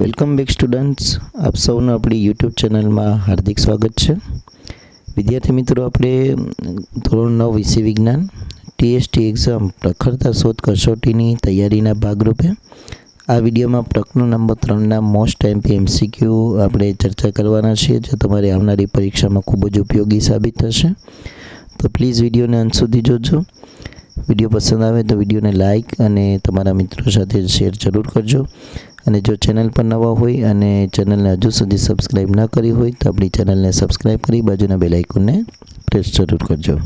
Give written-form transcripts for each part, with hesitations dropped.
Welcome back students, આપ સૌનું આપણી યુટ્યુબ ચેનલમાં હાર્દિક સ્વાગત છે. વિદ્યાર્થી મિત્રો, આપણે ધોરણ 9 વિષય વિજ્ઞાન ટીએસટી એક્ઝામ પ્રખરતા શોધ કસોટીની તૈયારીના ભાગરૂપે આ વિડીયોમાં પ્રશ્ન નંબર 3ના મોસ્ટ એમપી એમસીક્યુ આપણે ચર્ચા કરવાના છીએ, જે તમારી આવનારી પરીક્ષામાં ખૂબ જ ઉપયોગી સાબિત થશે. તો પ્લીઝ વિડીયોને અંત સુધી જોજો. વિડીયો પસંદ આવે તો વિડીયોને લાઇક અને તમારા મિત્રો સાથે શેર જરૂર કરજો. અને જો ચેનલ પર નવા હોય અને ચેનલને હજુ સુધી સબસ્ક્રાઈબ ન કરી હોય તો આપણી ચેનલને સબસ્ક્રાઈબ કરી બાજુના બેલ આઇકોનને પ્રેસ જરૂર કરજો.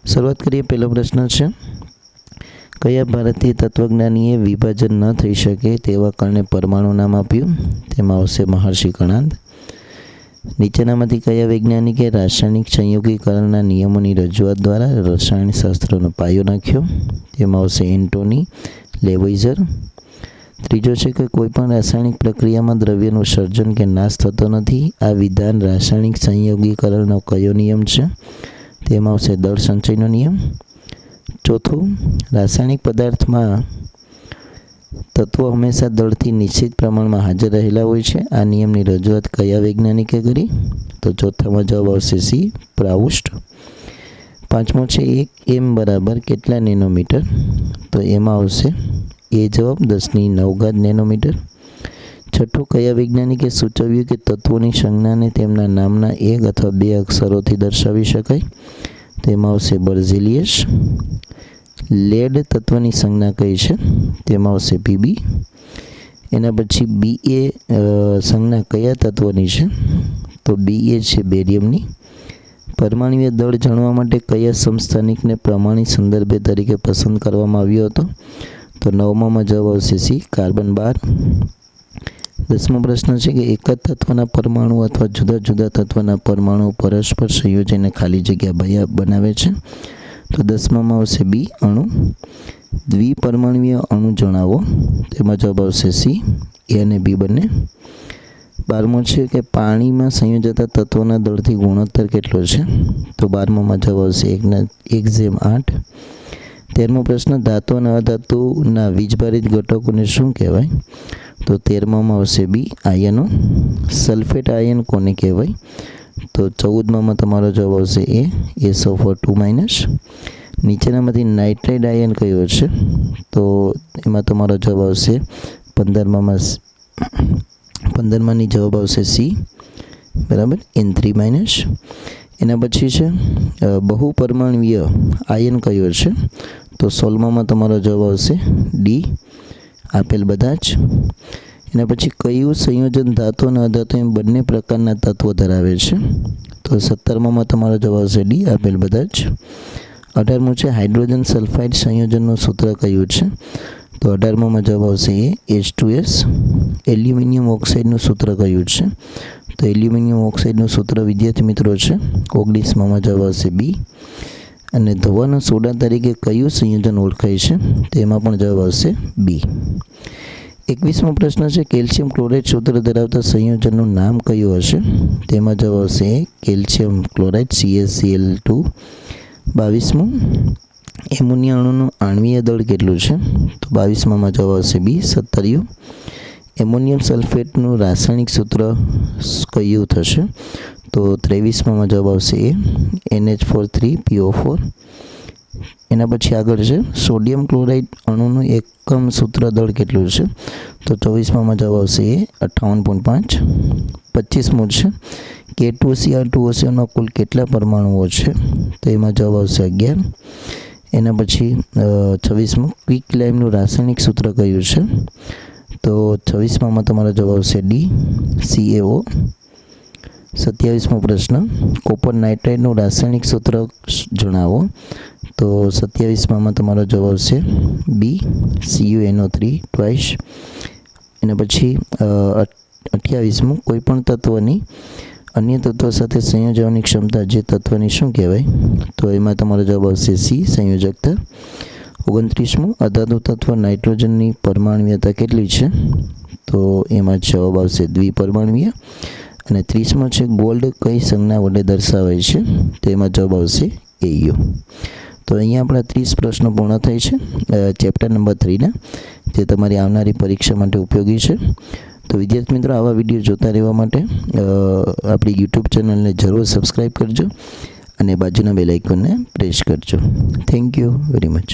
શરૂઆત કરીએ. પહેલો પ્રશ્ન છે, કયા ભારતીય તત્વજ્ઞાનીએ વિભાજન ન થઈ શકે તેવા કણને પરમાણુ નામ આપ્યું? તેમાં આવશે મહર્ષિ કણાદ. નીચેનામાંથી કયા વૈજ્ઞાનિકે રાસાયણિક સંયોગીકરણના નિયમોની રજૂઆત દ્વારા રસાયણશાસ્ત્રનો પાયો નાખ્યો? તેમાં આવશે એન્ટોની લેવોઇઝર. ત્રીજો છે કે કોઈપણ રાસાયણિક પ્રક્રિયામાં દ્રવ્યનું સર્જન કે નાશ થતો નથી. આ વિધાન રાસાયણિક સંયોગીકરણનો કયો નિયમ છે? તેમાં આવશે દળ સંચયનો નિયમ. ચોથું, રાસાયણિક પદાર્થમાં તત્વો હંમેશા દળથી નિશ્ચિત પ્રમાણમાં હાજર રહેલા હોય છે. આ નિયમની રજૂઆત કયા વૈજ્ઞાનિકે કરી? તો ચોથામાં જવાબ આવશે સી, પ્રાઉસ્ટ. પાંચમો છે, 1 m બરાબર કેટલા નેનોમીટર? તો એમાં આવશે એ જવાબ 10⁹ નેનોમીટર. છઠ્ઠું, કયા વૈજ્ઞાનિકે સૂચવ્યું કે તત્વોની સંજ્ઞાને તેમના નામના 1 અથવા 2 અક્ષરોથી દર્શાવી શકાય? તેમાં આવશે બર્ઝેલિયસ. લેડ તત્વની સંજ્ઞા કઈ છે? તેમાં આવશે પીબી. એના પછી BA સંજ્ઞા કયા તત્વની છે? તો BA છે બેરિયમની. પરમાણુય દળ જાણવા માટે કયા સમસ્થાનિકને પ્રમાણિત સંદર્ભ તરીકે પસંદ કરવામાં આવ્યો હતો? તો 9માં જવાબ આવશે સી, કાર્બન 12. 10મો પ્રશ્ન છે કે એક જ તત્વના પરમાણુ અથવા જુદા જુદા તત્વના પરમાણુ પરસ્પર સંયોજનને ખાલી જગ્યા બનાવે છે? તો 10માં આવશે બી, અણુ. દ્વિપરમાણુય અણુ જણાવો. તેમાં જવાબ આવશે સી, એ અને બી બંને. 12મો છે કે પાણીમાં સંયોજાતા તત્વોના દળથી ગુણોત્તર કેટલો છે? તો 12માં જવાબ આવશે 1:8. 13મો પ્રશ્ન, ધાતુ અને અધાતુના વીજભારિત ઘટકોને શું કહેવાય? તો 13માં આવશે બી, આયનો. સલ્ફેટ આયન કોને કહેવાય? તો 14માં તમારો જવાબ આવશે એ, SO4 2-. નીચેનામાંથી નાઇટ્રાઇડ આયન કયો છે? તો એમાં તમારો જવાબ આવશે 15માની જવાબ આવશે સી, બરાબર, N3-. એના પછી છે બહુપરમાણુય આયન કયો છે? તો 16માં તમારો જવાબ આવશે ડી, આપેલ બધા જ. એના પછી કયું સંયોજન ધાતુ અને અધાતુ એમ બંને પ્રકારના તત્વો ધરાવે છે? તો 17માં તમારો જવાબ આવશે ડી, આપેલ બધા જ. 18મું છે હાઇડ્રોજન સલ્ફાઇડ સંયોજનનું સૂત્ર કયું છે? તો 18માં જવાબ આવશે એ, H2S. એલ્યુમિનિયમ ઓક્સાઇડનું સૂત્ર કયું છે? તો એલ્યુમિનિયમ ઓક્સાઇડનું સૂત્ર વિદ્યાર્થી મિત્રો છે 19માં જવાબ આવશે બી. અને ધોવાના સોડા તરીકે કયું સંયોજન ઓળખાય છે? તેમાં પણ જવાબ આવશે બી. 21મો પ્રશ્ન છે, કેલ્શિયમ ક્લોરાઇડ સૂત્ર ધરાવતા સંયોજનનું નામ કયું હશે? તેમાં જવાબ આવશે કેલ્શિયમ ક્લોરાઇડ, CaCl2. 22મું, એમોનિયા અણુનું આણ્વીય દળ કેટલું છે? તો 22માં જવાબ આવશે બી, 17. એમોનિયમ સલ્ફેટનું રાસાયણિક સૂત્ર કયું થશે? તો 23માં જવાબ આવશે એ, NH4 3PO4. એના પછી આગળ છે સોડિયમ ક્લોરાઇડ અણુનું એકમ સૂત્ર દળ કેટલું છે? તો 24માં જવાબ આવશે એ, 58.5. 25મું છે K2Cr2OClમાં કુલ કેટલા પરમાણુઓ છે? તો એમાં જવાબ આવશે 11. એના પછી 26મું, ક્વિક લાઇમનું રાસાયણિક સૂત્ર કયું છે? તો 26માં તમારો જવાબ આવશે ડી, CaO. 27મો પ્રશ્ન, કોપર નાઇટ્રાઇડનું રાસાયણિક સૂત્ર જણાવો. તો 27માં તમારો જવાબ આવશે બી, CuNO3 ટ્વાઇસ. એના પછી 28મું, કોઈપણ તત્વની અન્ય તત્વ સાથે સંયોજવાની ક્ષમતા જે તત્વની શું કહેવાય? તો એમાં તમારો જવાબ આવશે સી, સંયોજકતા. 29મું, અધાતુ તત્વ નાઇટ્રોજનની પરમાણુયતા કેટલી છે? તો એમાં જવાબ આવશે દ્વિપરમાણુય. અને 30મો છે ગોલ્ડ કઈ સંજ્ઞા વડે દર્શાવાય છે? તેમાં જવાબ આવશે AU. તો અહીંયા આપણા 30 પ્રશ્નો પૂર્ણ થાય છે ચેપ્ટર નંબર 3ના, જે તમારી આવનારી પરીક્ષા માટે ઉપયોગી છે. તો વિદ્યાર્થી મિત્રો, આવા વિડીયો જોતા રહેવા માટે આપણી યુટ્યુબ ચેનલને જરૂર સબસ્ક્રાઈબ કરજો અને બાજુના બેલ આઇકોનને પ્રેસ કરજો. Thank you very much.